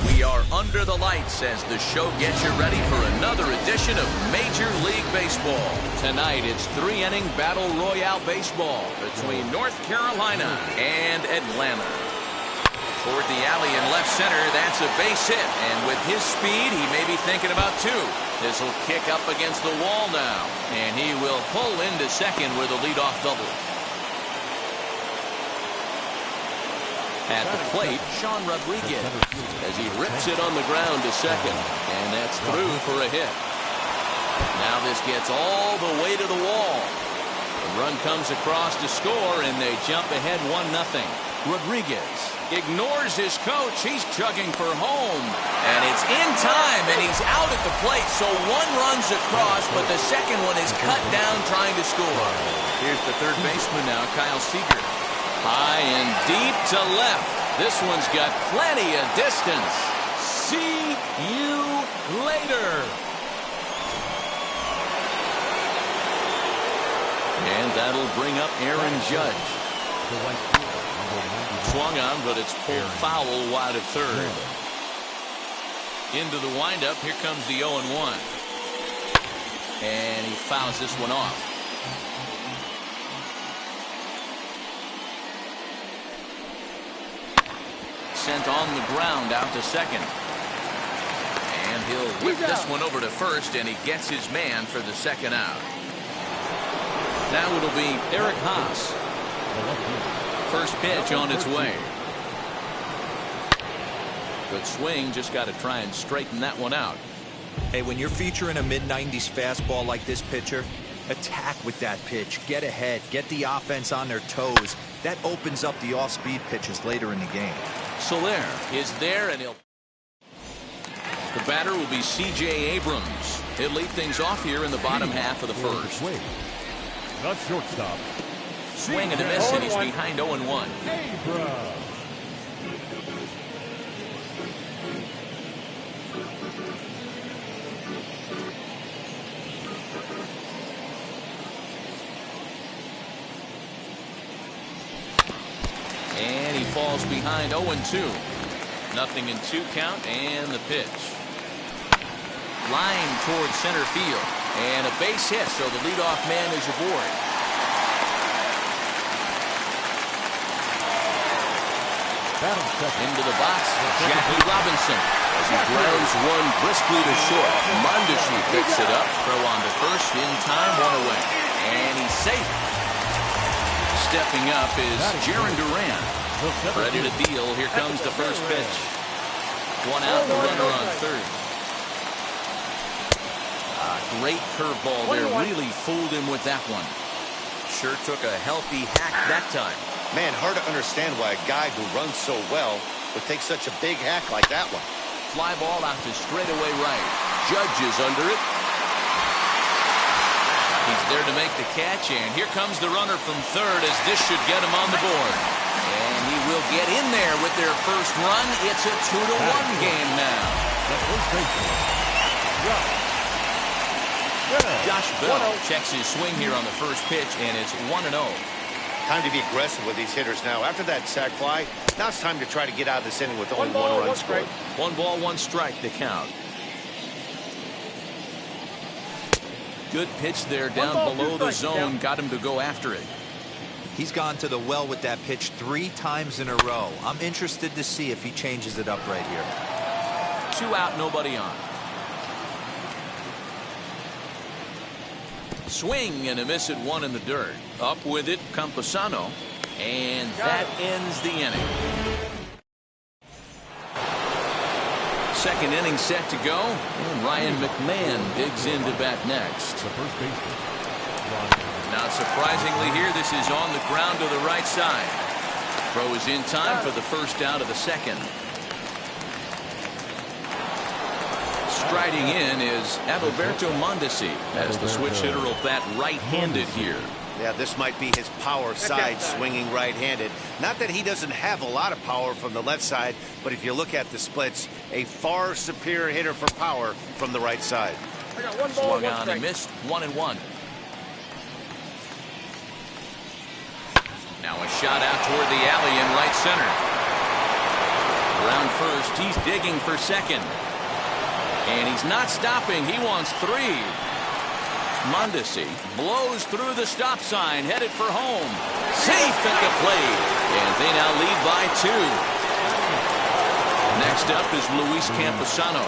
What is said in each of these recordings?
We are under the lights as the show gets you ready for another edition of Major League Baseball. Tonight, it's three-inning battle royale baseball between North Carolina and Atlanta. Toward the alley in left center, that's a base hit. And with his speed, he may be thinking about two. This will kick up against the wall now. And he will pull into second with a leadoff double. At the plate, Sean Rodriguez as he rips it on the ground to second. And that's through for a hit. Now this gets all the way to the wall. The run comes across to score, and they jump ahead 1-0. Rodriguez ignores his coach. He's chugging for home. And it's in time, and he's out at the plate. So one runs across, but the second one is cut down trying to score. Here's the third baseman now, Kyle Seager. High and deep to left. This one's got plenty of distance. See you later. And that'll bring up Aaron Judge. Swung on, but it's pulled foul wide of third. Into the windup. Here comes the 0-1. And he fouls this one off. Sent on the ground out to second. And he'll whip this one over to first, and he gets his man for the second out. Now it'll be Eric Haas. First pitch on its way. Good swing, just got to try and straighten that one out. Hey, when you're featuring a mid-90s fastball like this pitcher, attack with that pitch. Get ahead. Get the offense on their toes. That opens up the off-speed pitches later in the game. Soler is there, and the batter will be C.J. Abrams. He'll lead things off here in the bottom half of the first. The shortstop. Swing and a miss, and he's behind 0-1. And he falls behind 0-2. Nothing in 2 count, and the pitch. Line towards center field. And a base hit, so the leadoff man is aboard. Into the box, Jackie Robinson. As he grounds one briskly to short. Mondesi picks it up. Throw on to first, in time, one away. And he's safe. Stepping up is Jaron Duran. Ready to deal. Here comes the first pitch. One out, the runner on third. Great curveball there. Really fooled him with that one. Sure took a healthy hack that time. Man, hard to understand why a guy who runs so well would take such a big hack like that one. Fly ball out to straightaway right. Judge is under it. He's there to make the catch, and here comes the runner from third as this should get him on the board. And he will get in there with their first run. It's a 2-1 game now. Josh Bell checks his swing here on the first pitch, and it's 1-0. Time to be aggressive with these hitters now. After that sac fly, now it's time to try to get out of this inning with only one run scored. 1 ball, 1 strike to count. Good pitch there down below the zone. Got him to go after it. He's gone to the well with that pitch 3 times in a row. I'm interested to see if he changes it up right here. 2 out, nobody on. Swing and a miss at 1 in the dirt. Up with it, Campusano. And that ends the inning. Second inning set to go. And Ryan McMahon digs in to bat next. Not surprisingly here, this is on the ground to the right side. Throw is in time for the first out of the second. Striding in is Adalberto Mondesi, as the switch hitter will bat right-handed here. Yeah, this might be his power side, swinging right-handed. Not that he doesn't have a lot of power from the left side, but if you look at the splits, a far superior hitter for power from the right side. I got one ball, Swung on and missed, 1-1. Now a shot out toward the alley in right center. Around first, he's digging for second. And he's not stopping. He wants 3. Mondesi blows through the stop sign, headed for home. Safe at the plate. And they now lead by 2. Next up is Luis Camposano.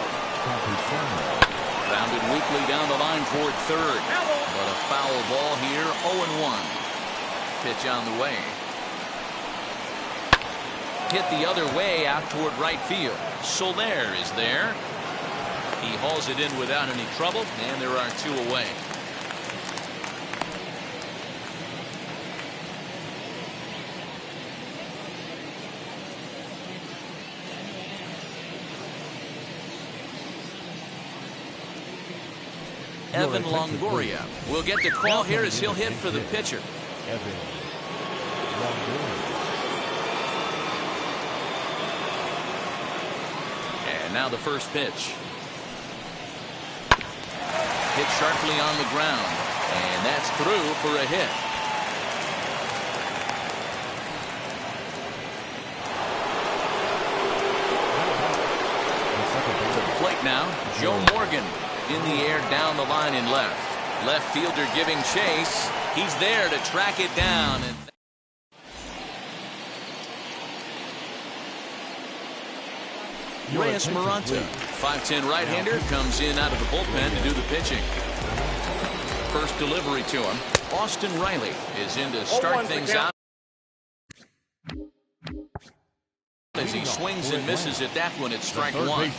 Grounded weakly down the line toward third. But a foul ball here, 0-1. Pitch on the way. Hit the other way out toward right field. Soler is there. He hauls it in without any trouble, and there are 2 away. Evan Longoria will get the call here as he'll hit for the pitcher. And now the first pitch. Hit sharply on the ground, and that's through for a hit. To the plate now, Joe Morgan. In the air down the line in left. Left fielder giving chase. He's there to track it down. And Reyes Maranta, 5'10" right-hander, comes in out of the bullpen to do the pitching. First delivery to him. Austin Riley is in to start things out. As he swings and misses at that one, it's strike 1.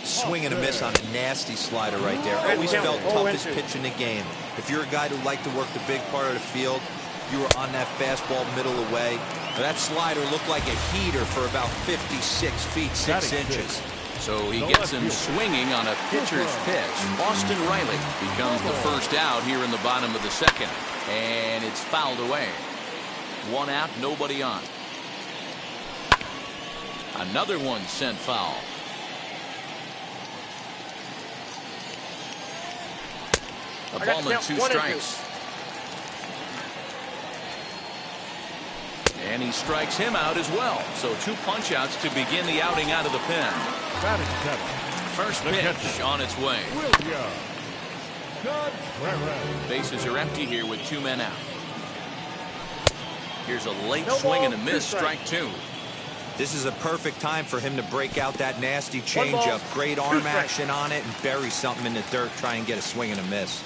Swing and a miss on a nasty slider right there. Always felt toughest pitch in the game. If you're a guy who liked to work the big part of the field, you were on that fastball middle away. But that slider looked like a heater for about 56 feet 6 inches. So he gets him swinging on a pitcher's pitch. Austin Riley becomes the first out here in the bottom of the second. And it's fouled away. 1 out, nobody on. Another one sent foul. A ballman, 2 strikes. And he strikes him out as well. So 2 punch-outs to begin the outing out of the pen. First pitch on its way. Bases are empty here with 2 men out. Here's a late swing and a miss, strike 2. This is a perfect time for him to break out that nasty changeup. Great arm action on it and bury something in the dirt. Try and get a swing and a miss.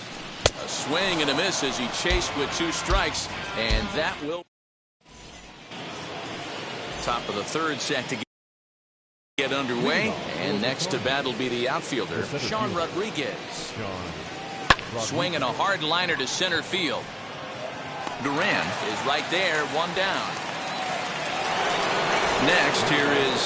A swing and a miss as he chased with 2 strikes, and that will. Top of the third set to get underway, and next to bat will be the outfielder, Sean Rodriguez. Swinging a hard liner to center field. Duran is right there, 1 down. Next, here is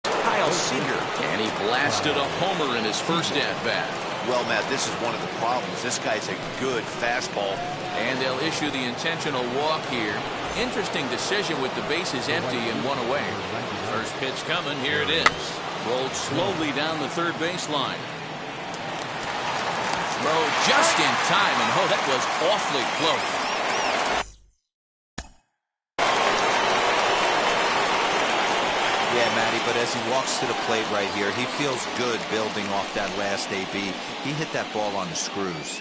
Kyle Seager, and he blasted a homer in his first at-bat. Well, Matt, this is one of the problems. This guy's a good fastball. And they'll issue the intentional walk here. Interesting decision with the bases empty and 1 away. First pitch coming, here it is. Rolled slowly down the third baseline. Throw just in time, and oh, that was awfully close. Yeah, Matty, but as he walks to the plate right here, he feels good building off that last AB. He hit that ball on the screws.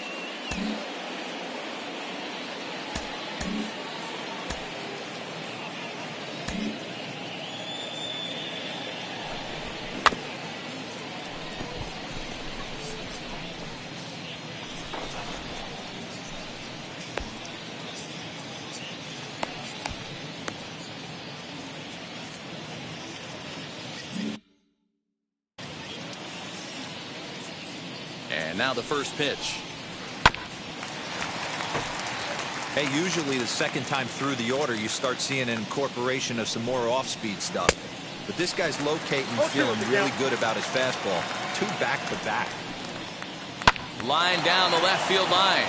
And now the first pitch. Hey, usually the second time through the order, you start seeing an incorporation of some more off-speed stuff. But this guy's locating, feeling really good about his fastball. 2 back-to-back. Line down the left field line.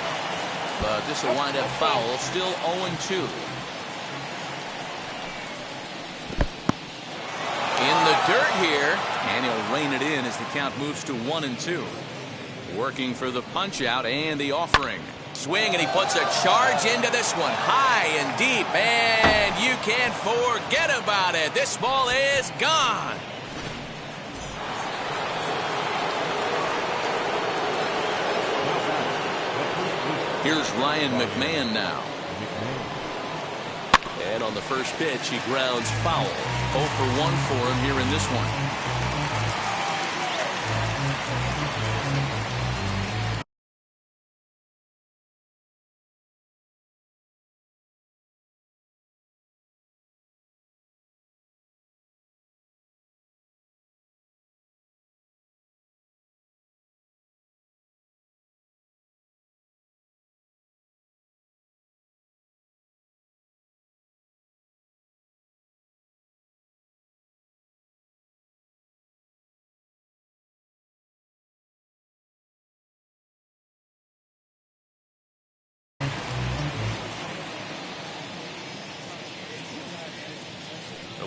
But this will wind up foul. Still 0-2. In the dirt here. And he'll rein it in as the count moves to 1-2. Working for the punch out and the offering. Swing, and he puts a charge into this one. High and deep. And you can't forget about it. This ball is gone. Here's Ryan McMahon now. And on the first pitch, he grounds foul. 0 for 1 for him here in this one.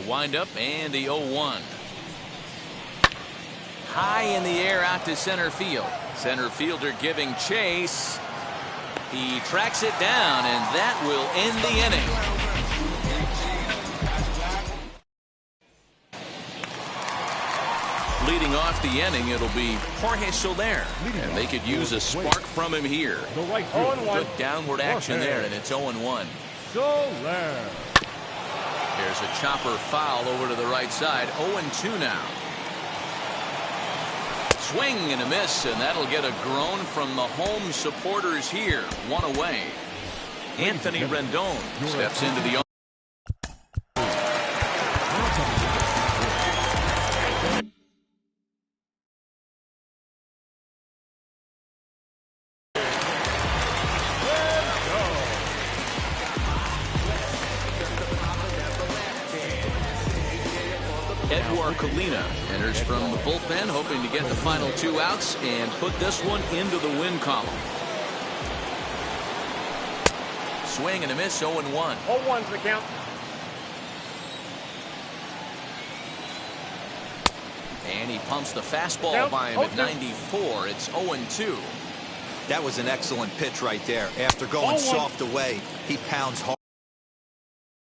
Wind up and the 0-1. High in the air out to center field. Center fielder giving chase. He tracks it down, and that will end the inning. Leading off the inning, it'll be Jorge Soler, and they could use a spark from him here. Good downward action there, and it's 0-1. Soler. There's a chopper foul over to the right side. 0-2 now. Swing and a miss, and that'll get a groan from the home supporters here. 1 away. Anthony Rendon steps into the Colina enters from the bullpen, hoping to get the final 2 outs and put this one into the win column. Swing and a miss, 0-1. 0-1's the count. And he pumps the fastball by him at 94. It's 0-2. That was an excellent pitch right there. After going soft away, he pounds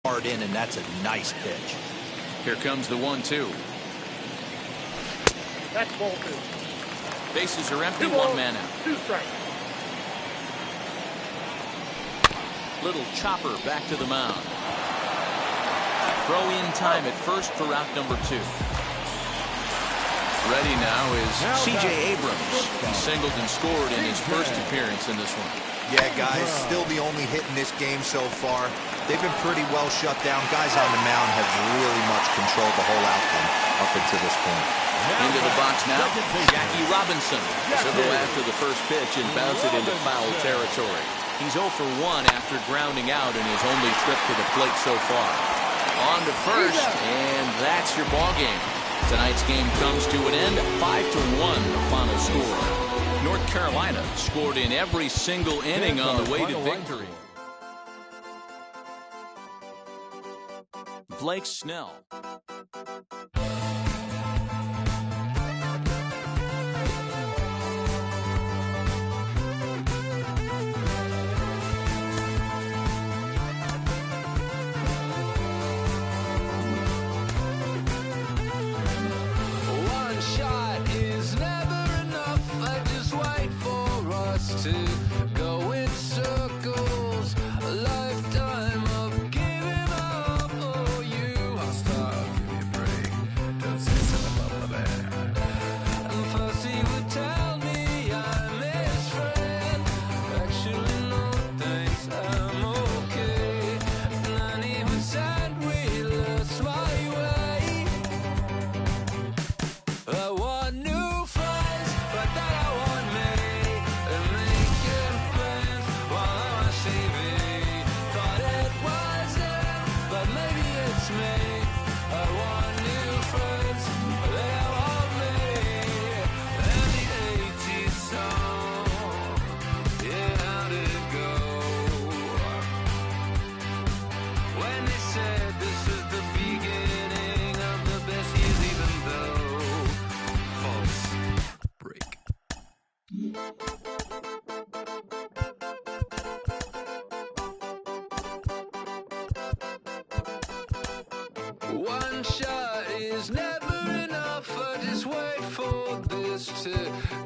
hard in, and that's a nice pitch. Here comes the 1-2. That's ball 2. Bases are empty, 1 man out. 2 strikes. Little chopper back to the mound. Throw in time at first for out number 2. Ready now is C.J. Abrams. He singled and scored in his first appearance in this one. Yeah, guys, still the only hit in this game so far. They've been pretty well shut down. Guys on the mound have really much controlled the whole outcome up until this point. Into the box now, Jackie Robinson. Single after the first pitch and bounce it into foul territory. He's 0 for 1 after grounding out in his only trip to the plate so far. On to first, and that's your ball game. Tonight's game comes to an end, 5-1 the final score. North Carolina scored in every single inning on the way to victory. Blake Snell. To go in circles, a lifetime of giving up. Oh, you, I'll stop, give me a break.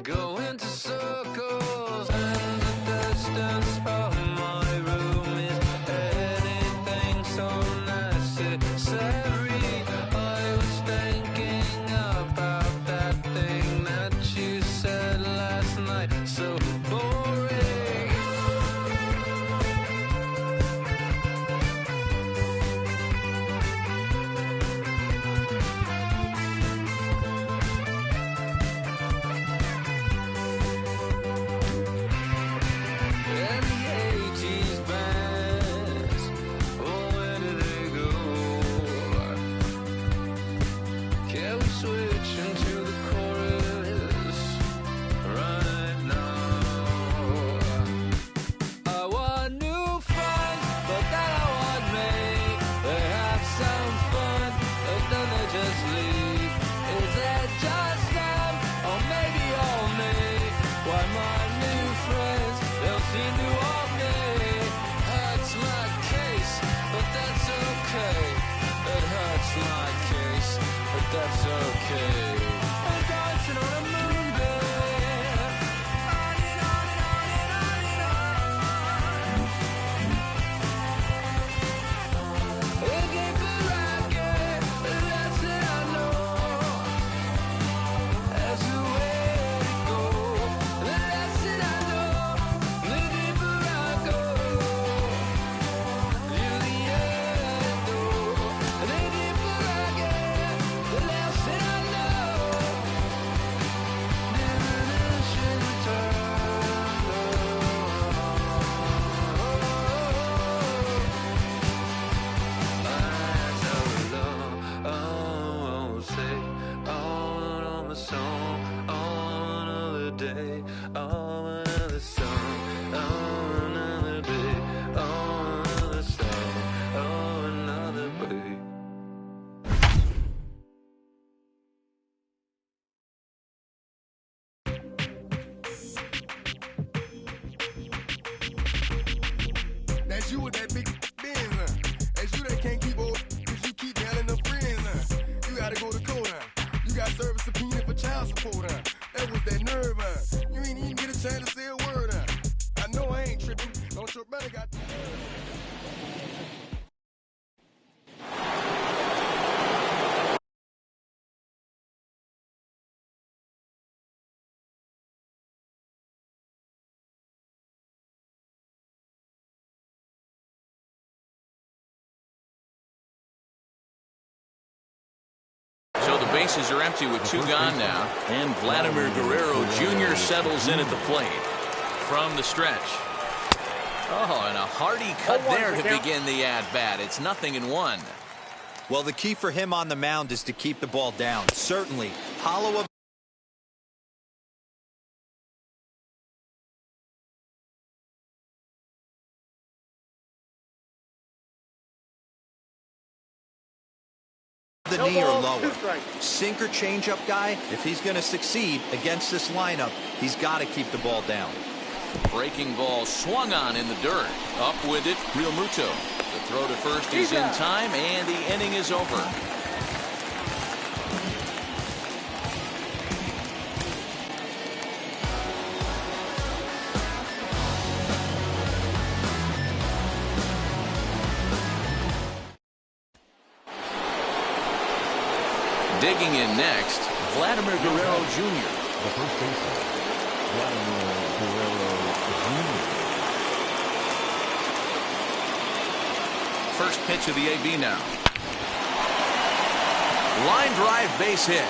go into circles, and the distance from my room is anything so necessary. I was thinking about that thing that you said last night, so boring. And the 80s bands, oh, where do they go? Can we switch into the chorus right now? I want new friends, but then I want me. They have some fun, but then they just leave. Is it just them, or maybe all me? Why my new friends, they'll see new of me. Hurts my case, but that's okay. It hurts my case, but that's okay. I'm dancing on a moonbeam. On and on and on and on and on. The deeper I get, the less that I know. That's the way to go. The less that I know, the deeper I go. Till the end, though. The deeper I get, the less that I know. Diminishing day, oh, another song, oh, another day, oh, another song, oh, another day. That's you with that big Benz, That's you that can't keep old, cause you keep yelling the friends, You gotta go to court, You got service subpoena for child support, That was that nerve, You ain't even get a chance to say a word, I know I ain't tripping. Don't your brother got... So the bases are empty with two gone now, and Vladimir Guerrero Jr. settles in at the plate. From the stretch. Oh, and a hearty cut there to begin the at-bat. It's 0-1. Well, the key for him on the mound is to keep the ball down. Certainly, hollow of the knee or lower. Sinker changeup guy, if he's going to succeed against this lineup, he's got to keep the ball down. Breaking ball swung on in the dirt. Up with it, Real Muto. The throw to first is in time, and the inning is over. Digging in next, Vladimir Guerrero Jr. The first baseman, Vladimir Guerrero Jr. First pitch of the AB now. Line drive base hit.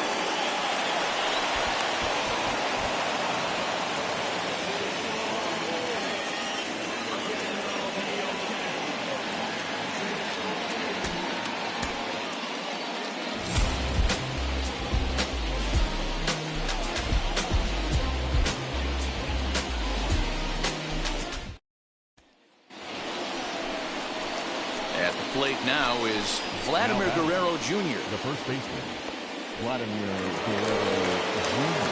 At the plate now is Vladimir Guerrero Jr. The first baseman, Vladimir Guerrero Jr.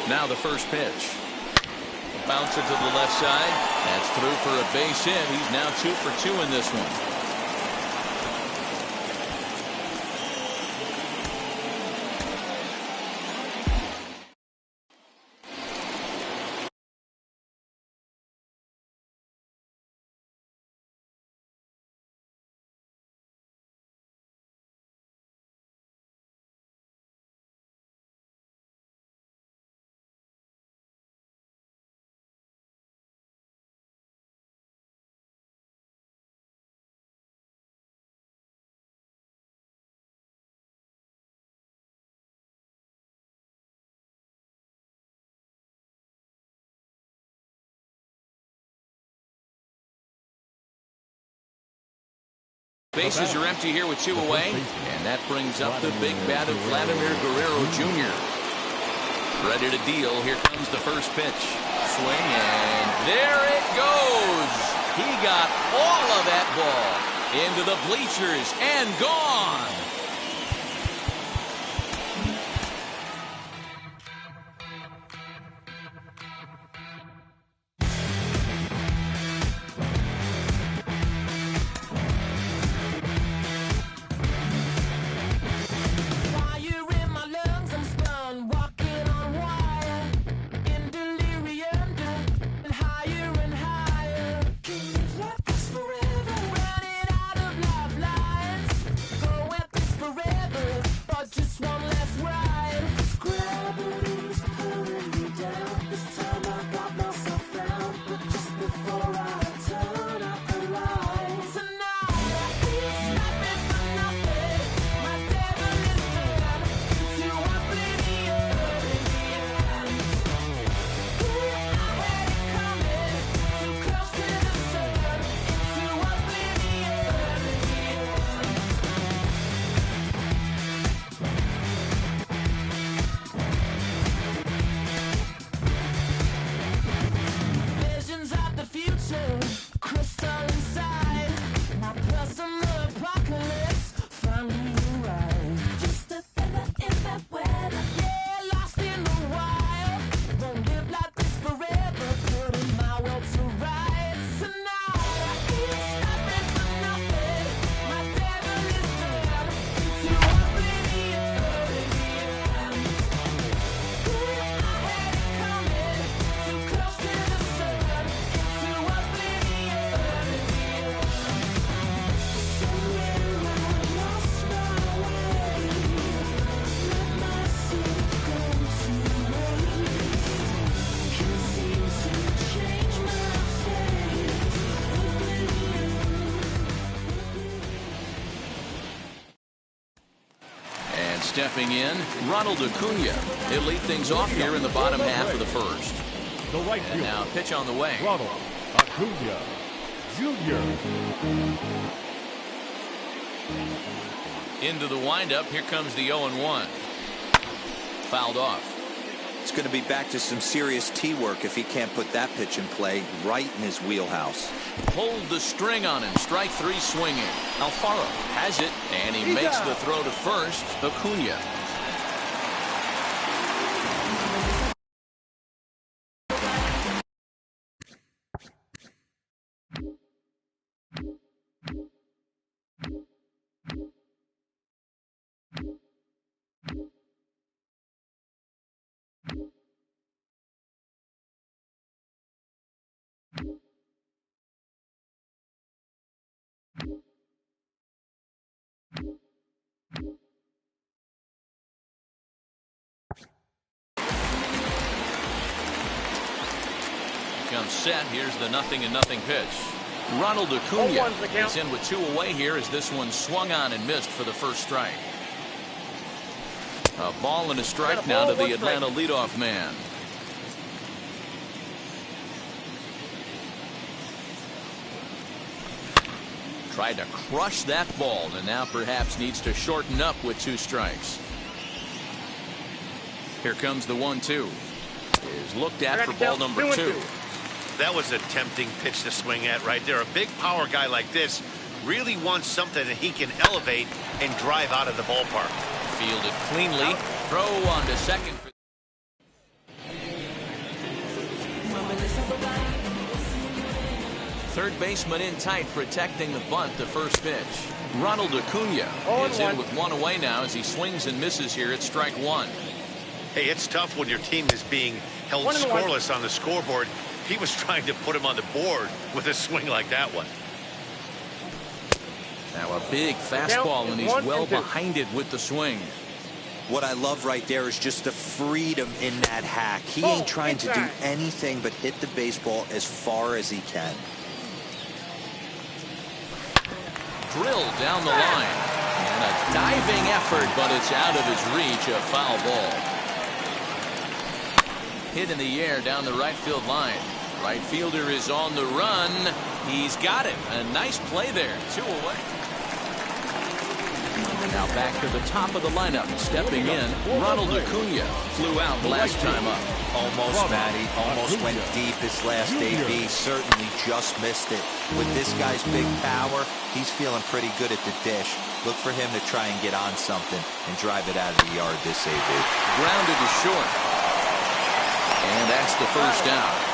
Now the first pitch. A bouncer to the left side. That's through for a base hit. He's now 2 for 2 in this one. Bases are empty here with 2 away, and that brings up the big bat of Vladimir Guerrero Jr. Ready to deal. Here comes the first pitch. Swing, and there it goes. He got all of that ball into the bleachers and gone. Stepping in, Ronald Acuna. He'll lead things off here in the bottom half of the first. The right And now pitch on the way. Ronald Acuna Jr. Into the windup. Here comes the 0-1. Fouled off. It's going to be back to some serious tee work if he can't put that pitch in play right in his wheelhouse. Hold the string on him. Strike 3 swinging. Alfaro has it, and he makes the throw to first. Acuna. Comes set. Here's the 0-0 pitch. Ronald Acuna is in with 2 away here as this one swung on and missed for the first strike. A ball and a strike now to the Atlanta leadoff man. Tried to crush that ball and now perhaps needs to shorten up with 2 strikes. Here comes the 1-2. Is looked at for ball number 2. That was a tempting pitch to swing at right there. A big power guy like this really wants something that he can elevate and drive out of the ballpark. Fielded cleanly. Throw on to second. Third baseman in tight, protecting the bunt. The first pitch. Ronald Acuna is in with 1 away now as he swings and misses here at strike 1. Hey, it's tough when your team is being held scoreless on the scoreboard. He was trying to put him on the board with a swing like that one. Now a big fastball, and he's well behind it with the swing. What I love right there is just the freedom in that hack. He ain't trying to do anything but hit the baseball as far as he can. Drilled down the line. And a diving effort, but it's out of his reach. A foul ball. Hit in the air down the right field line. Right fielder is on the run. He's got it. A nice play there. 2 away. Now back to the top of the lineup. Stepping in, Ronald Acuna flew out last time up. Almost, Matty. Almost went deep his last AB. Certainly just missed it. With this guy's big power, he's feeling pretty good at the dish. Look for him to try and get on something and drive it out of the yard this AB. Grounded to short. And that's the first down.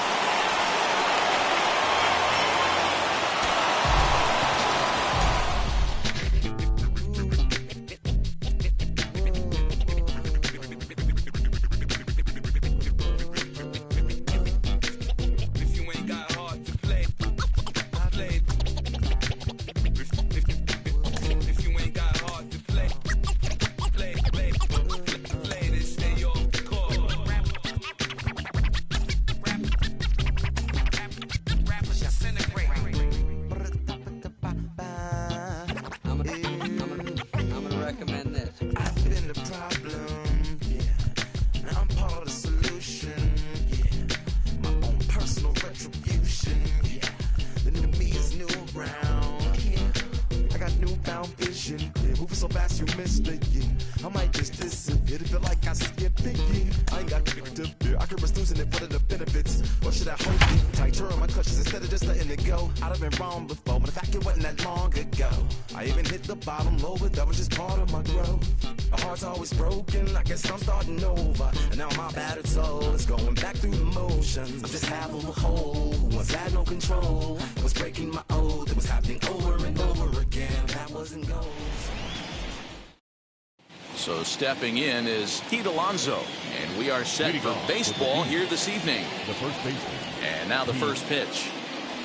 So stepping in is Pete Alonso, and we are set for baseball here this evening. The first baseman. And now the first pitch.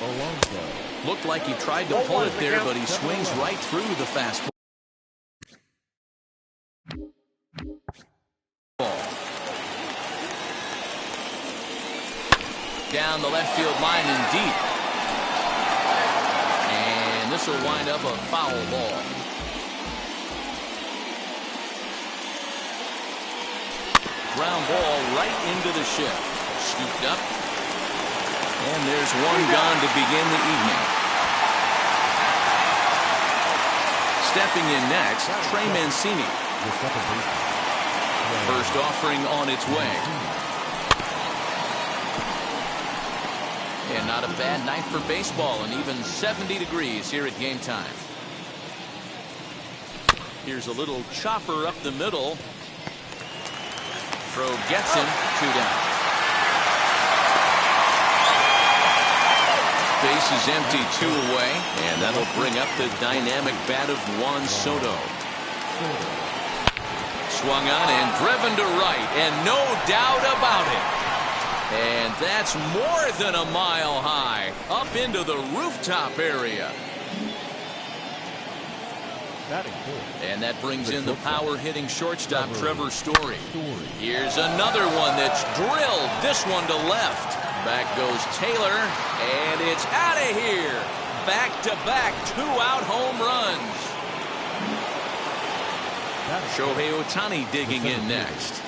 Alonso. Looked like he tried to pull it there, but he swings right through the fastball. Down the left field line and deep. And this will wind up a foul ball. Ground ball right into the shift. Scooped up. And there's one gone to begin the evening. Stepping in next, Trey Mancini. First offering on its way. And not a bad night for baseball, and even 70 degrees here at game time. Here's a little chopper up the middle. Throw gets him, 2 down. Base is empty, 2 away, and that'll bring up the dynamic bat of Juan Soto. Swung on and driven to right, and no doubt about it. And that's more than a mile high, up into the rooftop area. And that brings in the power-hitting shortstop, Trevor Story. Here's another one that's drilled. This one to left. Back goes Taylor, and it's out of here. Back-to-back 2-out home runs. Shohei Ohtani digging in next.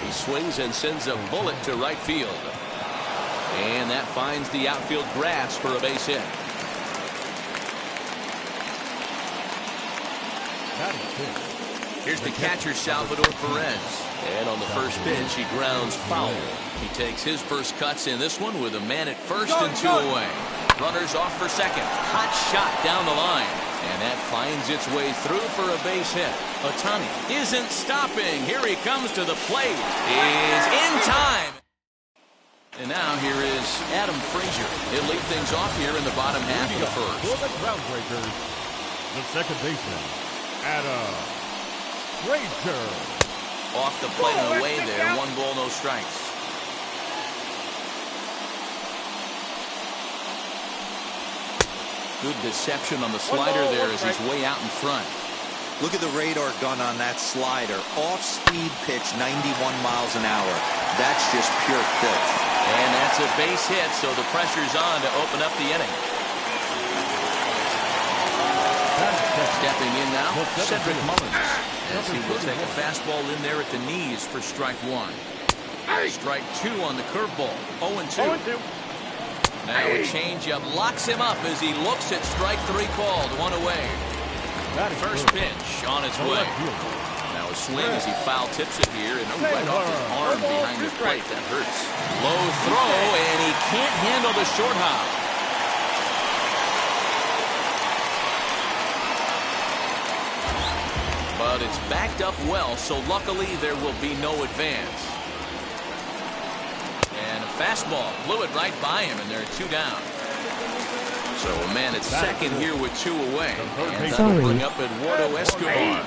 He swings and sends a bullet to right field. And that finds the outfield grass for a base hit. Here's the catcher, Salvador Perez. And on the first pitch, he grounds foul. He takes his first cuts in this one with a man at first and 2 away. Runners off for second. Hot shot down the line. And that finds its way through for a base hit. Ohtani isn't stopping. Here he comes to the plate. Is in time. And now here is Adam Frazier. He'll lead things off here in the bottom half of the first. For the groundbreakers, the second baseman, Adam Frazier. Off the plate and away there. 1 ball, no strikes. Good deception on the slider there as he's way out in front. Look at the radar gun on that slider. Off-speed pitch, 91 miles an hour. That's just pure filth. And that's a base hit, so the pressure's on to open up the inning. Stepping in now, Cedric Mullins. As he will take a fastball in there at the knees for strike 1. Strike 2 on the curveball. 0-2. Now a changeup locks him up as he looks at strike 3 called. 1 away. First pitch on its way. Now a swing as he foul tips it here, and right off his arm behind the plate. That hurts. Low throw, and he can't handle the short hop. But it's backed up well, so luckily there will be no advance. And a fastball blew it right by him, and there are 2 down. So a man at second here with 2 away. And that'll bring up Eduardo Escobar.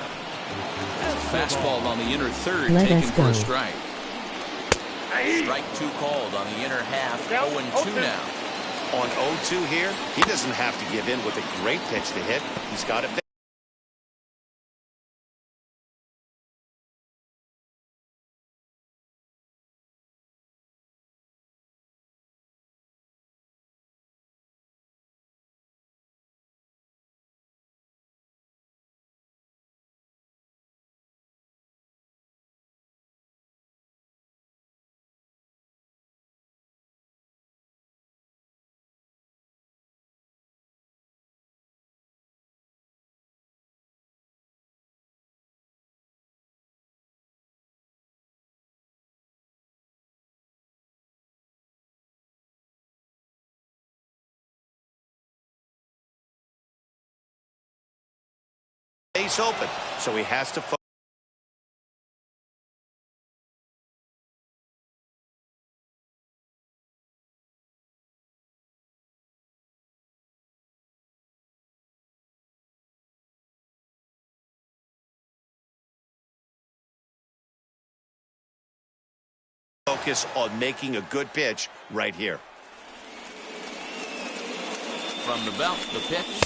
Fastball on the inner third, taken for a strike. Strike 2 called on the inner half. 0-2 now. On 0-2 here, he doesn't have to give in with a great pitch to hit. He's got it. Base open, so he has to focus on making a good pitch right here. From the belt, the pitch.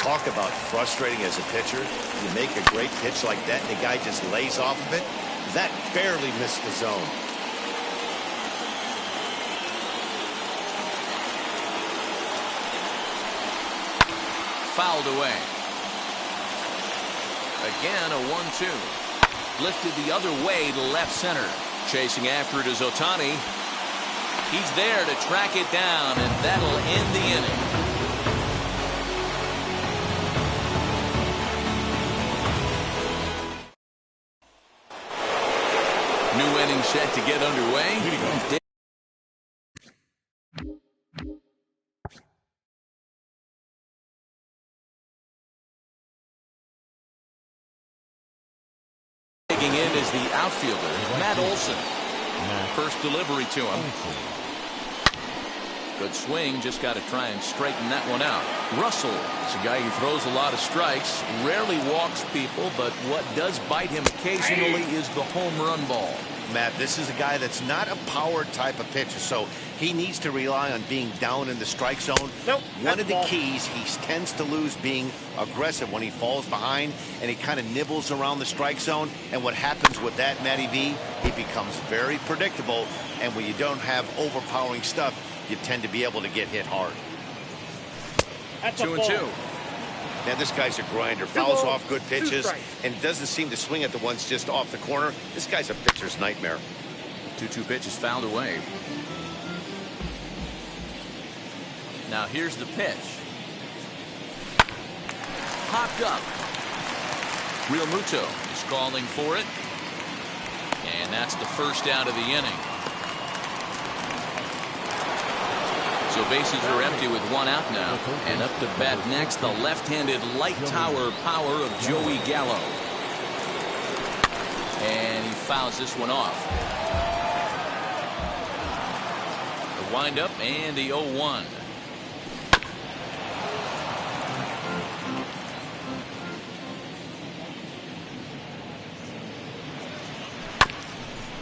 Talk about frustrating as a pitcher. You make a great pitch like that, and the guy just lays off of it. That barely missed the zone. Fouled away. Again, a 1-2. Lifted the other way to left center. Chasing after it is Ohtani. He's there to track it down, and that'll end the inning. New inning set to get underway. Taking in is the outfielder, Matt Olson. First delivery to him. Good swing, just got to try and straighten that one out. Russell is a guy who throws a lot of strikes, rarely walks people, but what does bite him occasionally is the home run ball. Matt, this is a guy that's not a power type of pitcher, so he needs to rely on being down in the strike zone. One of the keys, he tends to lose being aggressive when he falls behind, and he kind of nibbles around the strike zone. And what happens with that, Matty V, he becomes very predictable, and when you don't have overpowering stuff, you tend to be able to get hit hard. 2-2. Now, this guy's a grinder, fouls off good pitches, and doesn't seem to swing at the ones just off the corner. This guy's a pitcher's nightmare. 2-2 pitch is fouled away. Now here's the pitch. Popped up. Real Muto is calling for it. And that's the first out of the inning. So bases are empty with 1 out now. And up to bat next, the left-handed light tower power of Joey Gallo. And he fouls this one off. The windup and the 0-1.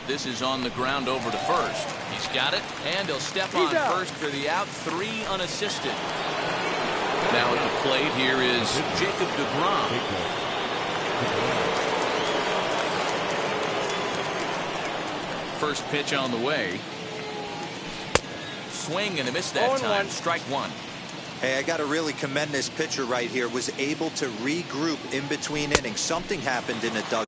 This is on the ground over to first. He's got it, and he'll step on first for the out. 3 unassisted. Now at the plate here is Jacob deGrom. First pitch on the way. Swing and a miss that time. Strike 1. Hey, I got to really commend this pitcher right here. Was able to regroup in between innings. Something happened in the dugout.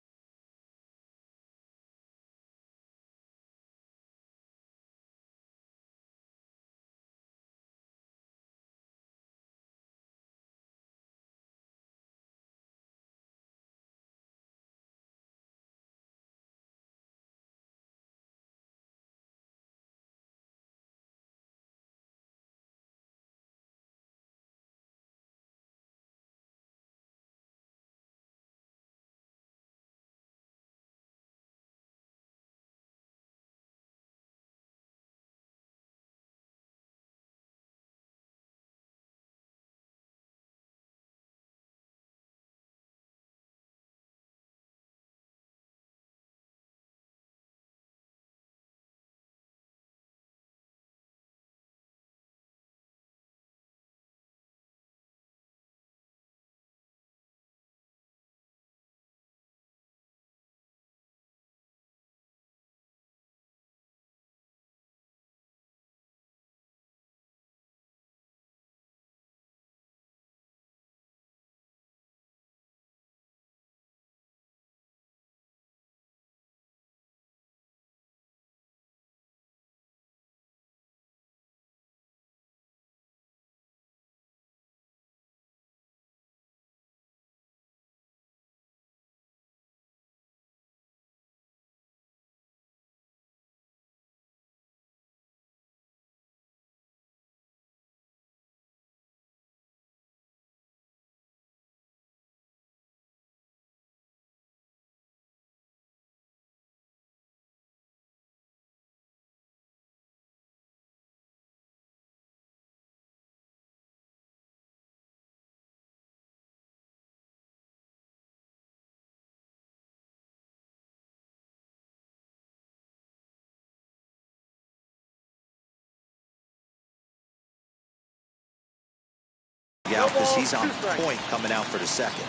now because he's on point coming out for the second.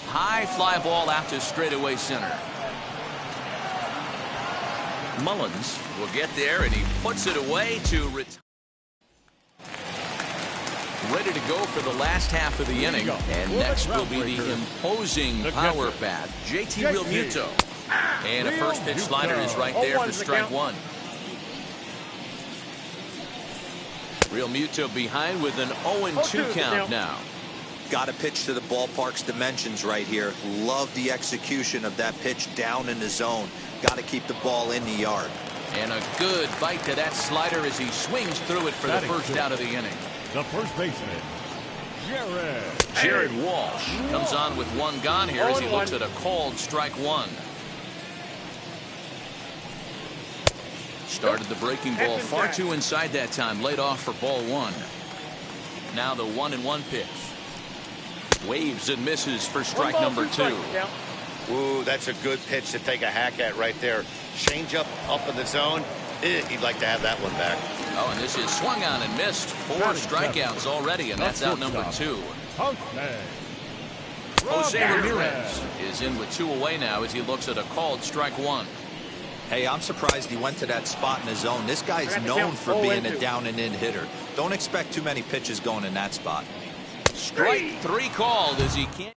High fly ball out to straightaway center. Mullins will get there, and he puts it away to retire. Ready to go for the last half of the inning. And next will be the imposing power bat, JT Realmuto. And a first pitch slider is right there for strike one. Realmuto behind with an 0-2 count now. Got to pitch to the ballpark's dimensions right here. Love the execution of that pitch down in the zone. Got to keep the ball in the yard. And a good bite to that slider as he swings through it for the first out of the inning. The first baseman, Jared Walsh comes on with one gone here as he looks at a called strike one. Started the breaking ball far too inside that time. Laid off for ball one. Now the 1-1 pitch. Waves and misses for strike number two. Ooh, that's a good pitch to take a hack at right there. Change up in the zone. He'd like to have that one back. Oh, and this is swung on and missed. 4 strikeouts already, and that's out number 2. Jose Ramirez is in with 2 away now as he looks at a called strike one. Hey, I'm surprised he went to that spot in the zone. This guy's known for being a down and in hitter. Don't expect too many pitches going in that spot. Strike 3 called as he can't.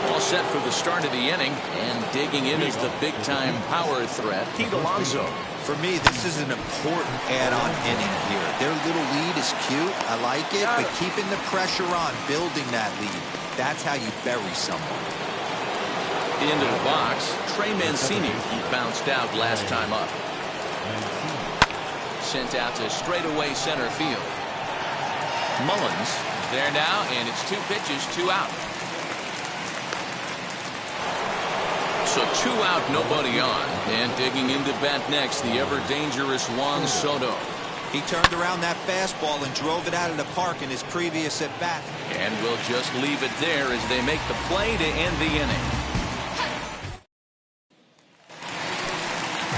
All set for the start of the inning, and digging in is the big-time power threat, Pete Alonso. For me, this is an important add-on inning here. Their little lead is cute. I like it, but keeping the pressure on, building that lead, that's how you bury someone. Into the box, Trey Mancini bounced out last time up. Sent out to straightaway center field. Mullins is there now, and it's 2 pitches, 2 out. So 2 out, nobody on. And digging into bat next, the ever-dangerous Juan Soto. He turned around that fastball and drove it out of the park in his previous at-bat. And we'll just leave it there as they make the play to end the inning.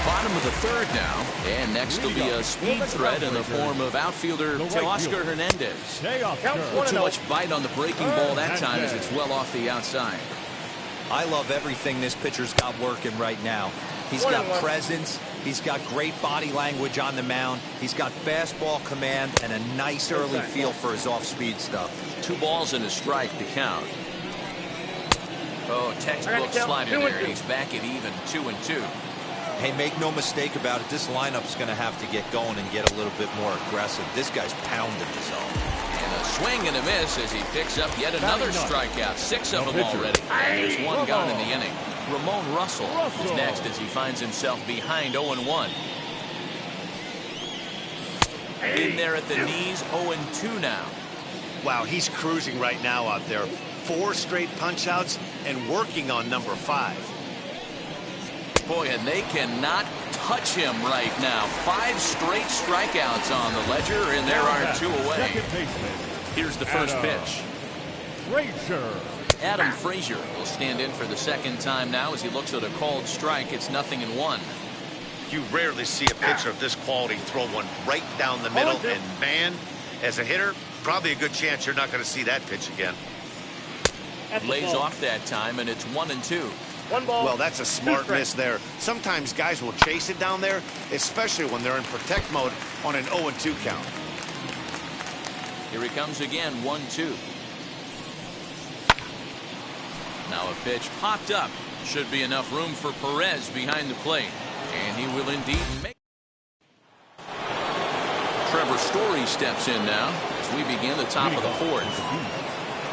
Bottom of the 3rd now, and next will be a speed threat in the form of outfielder Teoscar Hernandez. Too much bite on the breaking ball that time as it's well off the outside. I love everything this pitcher's got working right now. He's got presence. He's got great body language on the mound. He's got fastball command and a nice early feel for his off-speed stuff. 2 balls and a strike to count. Oh, textbook slider there, and he's back at even 2-2. Hey, make no mistake about it. This lineup's going to have to get going and get a little bit more aggressive. This guy's pounding the zone. And a swing and a miss as he picks up yet another strikeout. 6 of them already. And there's 1 gone in the inning. Ramon Russell is next as he finds himself behind 0-1. In there at the knees, 0-2 now. Wow, he's cruising right now out there. 4 straight punch-outs and working on number 5. Boy, and they cannot touch him right now. 5 straight strikeouts on the ledger, and there are 2 away. Here's the first pitch. Adam Frazier will stand in for the 2nd time now as he looks at a called strike. It's 0-1. You rarely see a pitcher of this quality throw one right down the middle, and man, as a hitter, probably a good chance you're not going to see that pitch again. Lays off that time, and it's 1-2. Well, that's a smart miss there. Sometimes guys will chase it down there, especially when they're in protect mode on an 0-2 count. Here he comes again, 1-2. Now a pitch popped up. Should be enough room for Perez behind the plate. And he will indeed make. Trevor Story steps in now as we begin the top of the 4th.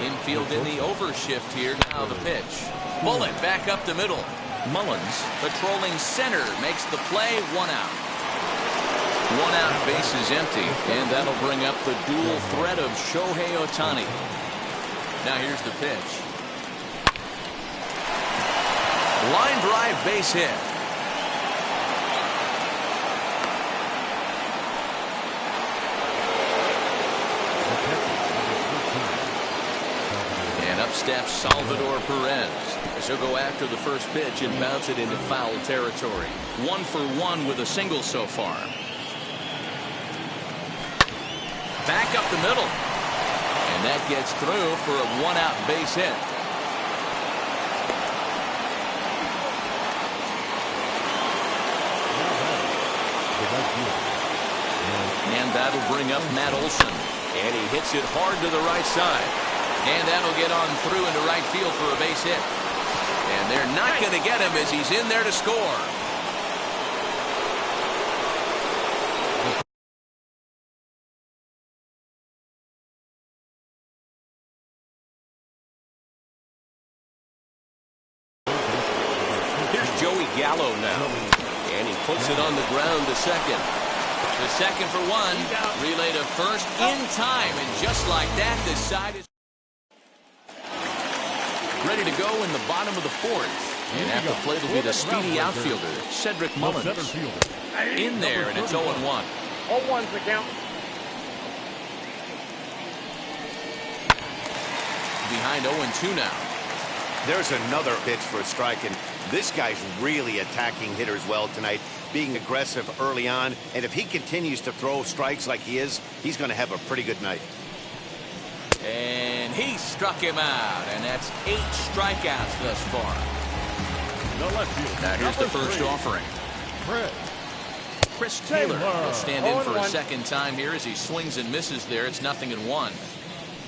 Infield in the overshift here. Now the pitch. Bullet back up the middle. Mullins patrolling center makes the play. 1 out. 1 out, base is empty, and that'll bring up the dual threat of Shohei Ohtani. Now here's the pitch. Line drive, base hit. And up steps Salvador Perez. He'll go after the first pitch and bounce it into foul territory. 1 for 1 with a single so far. back up the middle. And that gets through for a one-out base hit. And that'll bring up Matt Olson. And he hits it hard to the right side. And that'll get on through into right field for a base hit. And they're not going to get him as he's in there to score. Here's Joey Gallo now. And he puts it on the ground to second. The second for one. Relay to first in time. And just like that, the side is ready to go in the bottom of the fourth. And at the plate will be the speedy outfielder, Cedric Mullins. In there, and it's 0-1. 0-1's the count. Behind 0-2 now. There's another pitch for a strike, and this guy's really attacking hitters well tonight, being aggressive early on. And if he continues to throw strikes like he is, he's going to have a pretty good night. And he struck him out, and that's 8 strikeouts thus far. Now here's the first offering. Chris Taylor will stand in for a second time here as he swings and misses there. It's 0-1.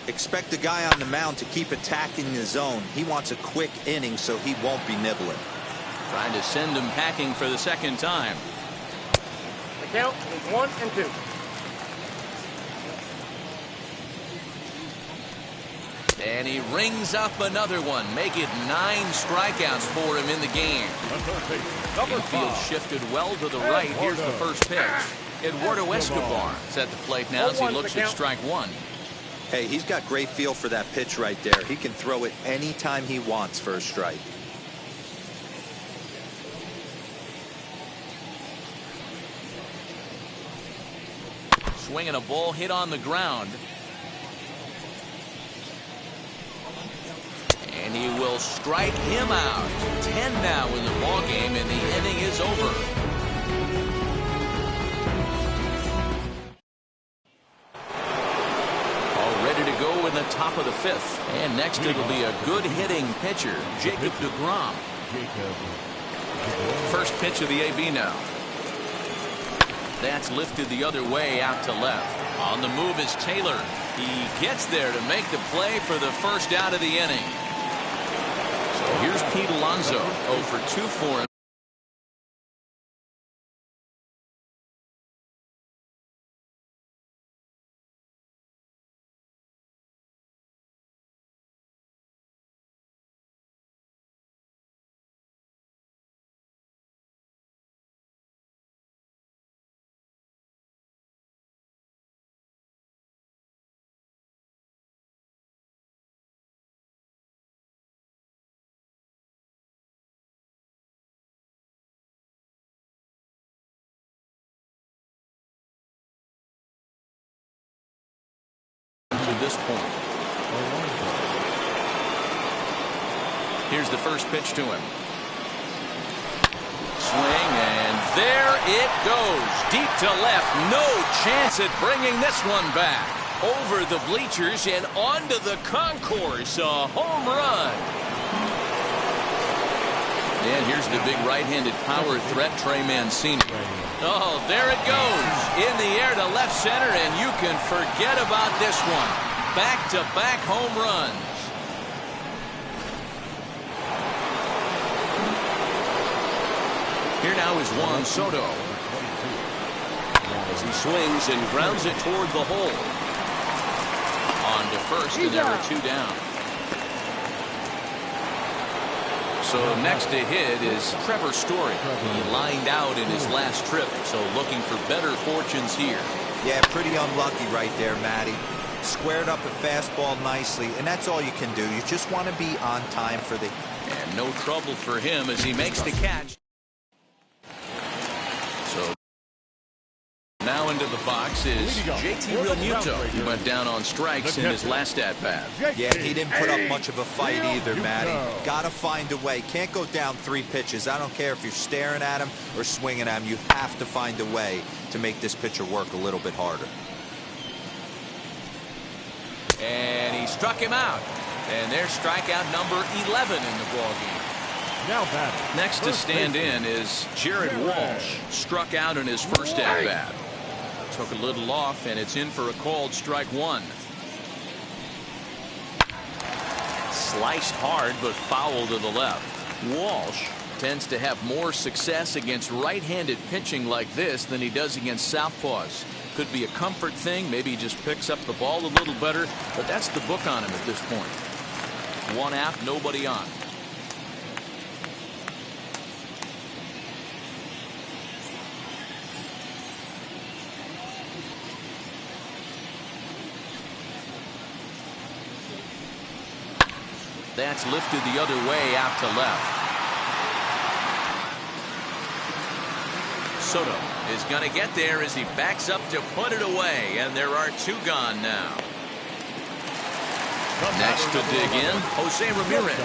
Expect the guy on the mound to keep attacking the zone. He wants a quick inning so he won't be nibbling. Trying to send him packing for the second time. The count is 1-2. And he rings up another one. Make it 9 strikeouts for him in the game. Infield shifted well to the right. Here's the first pitch. Eduardo Escobar is at the plate now as he looks at strike one. Hey, he's got great feel for that pitch right there. He can throw it anytime he wants for a strike. Swinging a ball hit on the ground. And he will strike him out. 10 now in the ball game, and the inning is over. All ready to go in the top of the fifth. And next it'll be a good hitting pitcher, Jacob deGrom. First pitch of the AB now. That's lifted the other way out to left. On the move is Taylor. He gets there to make the play for the first out of the inning. Here's Pete Alonso, 0 for 2 for him. This point. Here's the first pitch to him. Swing, and there it goes. Deep to left. No chance at bringing this one back. Over the bleachers and onto the concourse. A home run. And here's the big right-handed power threat, Trey Mancini. Oh, there it goes. In the air to left center, and you can forget about this one. Back-to-back home runs. Here now is Juan Soto. As he swings and grounds it toward the hole. On to first, and there are 2 down. So next to hit is Trevor Story. He lined out in his last trip, so looking for better fortunes here. Yeah, pretty unlucky right there, Matty. Squared up a fastball nicely, and that's all you can do. You just want to be on time for the... And no trouble for him as he makes the catch. So now into the box is JT Realmuto. He went down on strikes in his last at-bat. Yeah, he didn't put up much of a fight either, Matty. Got to find a way. Can't go down 3 pitches. I don't care if you're staring at him or swinging at him. You have to find a way to make this pitcher work a little bit harder. struck him out. And there's strikeout number 11 in the ballgame. Now batting. Next to stand in is Jared Walsh. Struck out in his first at bat. Took a little off, and it's in for a called strike one. Sliced hard, but foul to the left. Walsh tends to have more success against right-handed pitching like this than he does against southpaws. Could be a comfort thing. Maybe he just picks up the ball a little better, but that's the book on him at this point. One out, nobody on. That's lifted the other way out to left. Soto is going to get there as he backs up to put it away, and there are two gone now. Next to dig in, Jose Ramirez.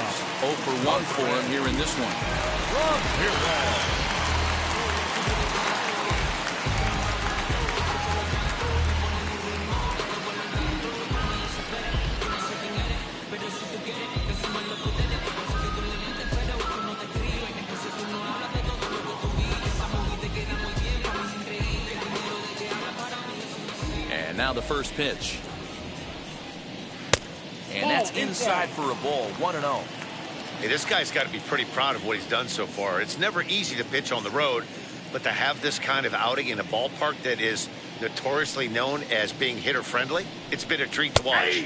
0 for 1 for him here in this one. And now the first pitch. And that's inside for a ball. 1-0. Hey, this guy's got to be pretty proud of what he's done so far. It's never easy to pitch on the road, but to have this kind of outing in a ballpark that is notoriously known as being hitter friendly, it's been a treat to watch.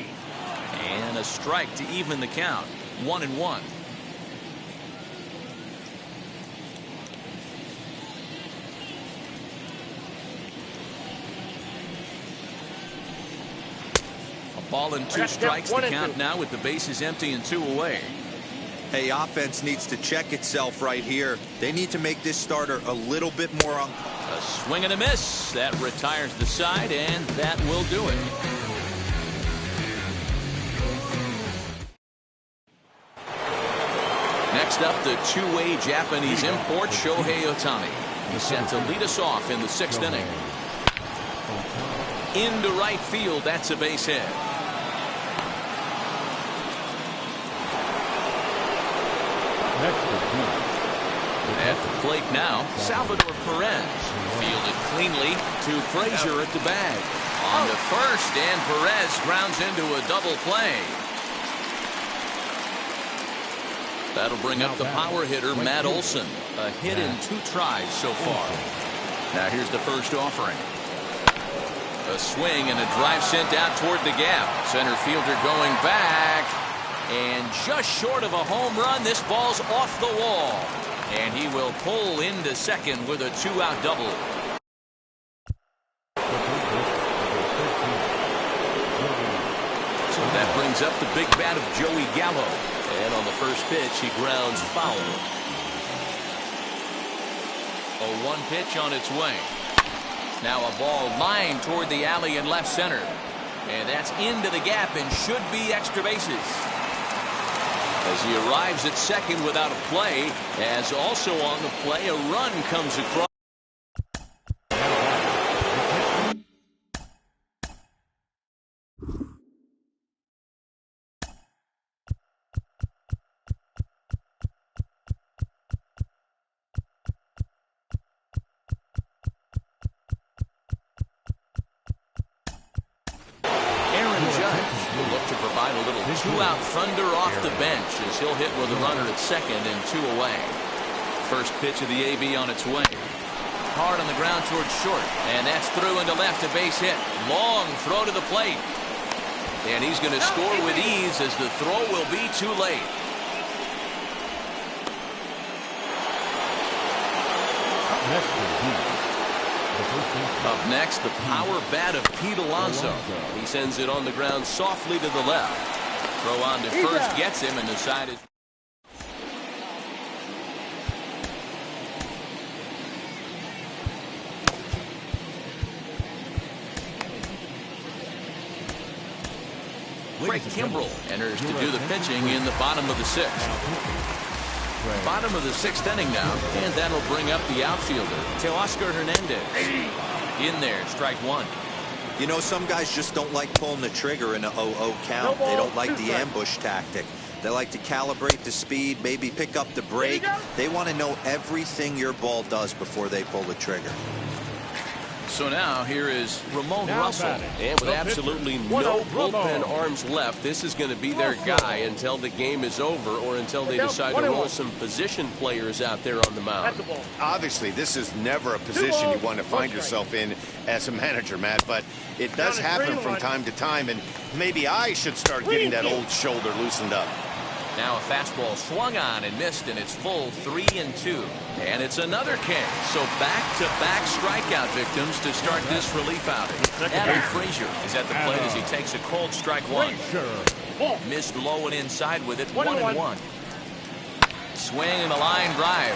And a strike to even the count. 1-1. Ball and 2 strikes to count now with the bases empty and 2 away. Hey, offense needs to check itself right here. They need to make this starter a little bit more on. A swing and a miss. That retires the side, and that will do it. Next up, the two-way Japanese import, Shohei Ohtani. He's set to lead us off in the 6th inning. Into right field, that's a base hit. At the plate now, Salvador Perez. Fielded cleanly to Frazier at the bag. On to first, and Perez grounds into a double play. That'll bring up the power hitter, Matt Olson. A hit in 2 tries so far. Now here's the first offering. A swing and a drive sent out toward the gap. Center fielder going back. And just short of a home run, this ball's off the wall. And he will pull into second with a 2-out double. So that brings up the big bat of Joey Gallo. And on the first pitch, he grounds foul. A 1 pitch on its way. Now a ball lined toward the alley in left center. And that's into the gap and should be extra bases. As he arrives at second without a play, as also on the play, a run comes across. Provide a little 2-out thunder off the bench as he'll hit with a runner at second and 2 away. First pitch of the AB on its way. Hard on the ground towards short, and that's through into left, a base hit. Long throw to the plate, and he's going to score with ease as the throw will be too late. Up next, the power bat of Pete Alonso. He sends it on the ground softly to the left. Throw on to first gets him, and the side is. Craig Kimbrell enters to do the pitching in the bottom of the 6th. Bottom of the 6th inning now, and that'll bring up the outfielder, Teoscar Hernandez. In there, strike 1. You know, some guys just don't like pulling the trigger in a 0-0 count. They don't like the ambush tactic. They like to calibrate the speed, maybe pick up the brake. They want to know everything your ball does before they pull the trigger. So now here is Ramon Russell. And with absolutely no bullpen arms left, this is going to be their guy until the game is over or until they decide to roll some position players out there on the mound. Obviously, this is never a position you want to find yourself in as a manager, Matt, but it does happen from time to time, and maybe I should start getting that old shoulder loosened up. Now a fastball swung on and missed, and it's full 3-2. And it's another K. So back-to-back strikeout victims to start this relief outing. Adam Frazier is at the plate as he takes a cold strike one. Missed low and inside with it, 1-1. Swing and a line drive.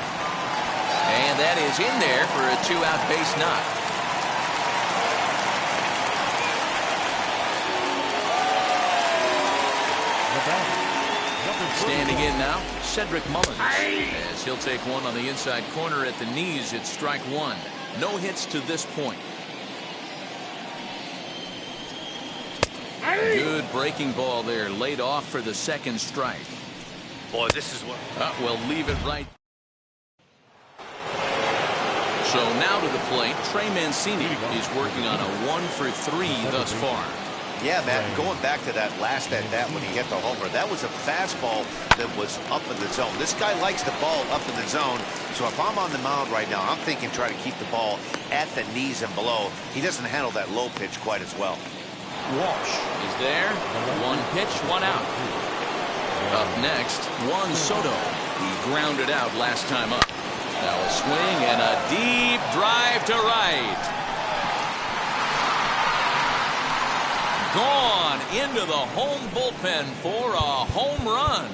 And that is in there for a 2-out base knock. Standing in now, Cedric Mullins, as he'll take one on the inside corner at the knees. It's strike one. No hits to this point. Good breaking ball there, laid off for the second strike. Boy, this is what... We'll leave it right. So now to the plate, Trey Mancini is working on a 1-for-3 thus far. Yeah, Matt, going back to that last at-bat when he hit the homer, that was a fastball that was up in the zone. This guy likes the ball up in the zone, so if I'm on the mound right now, I'm thinking try to keep the ball at the knees and below. He doesn't handle that low pitch quite as well. Walsh is there. One pitch, one out. Up next, Juan Soto. He grounded out last time up. Now a swing and a deep drive to right. Gone into the home bullpen for a home run.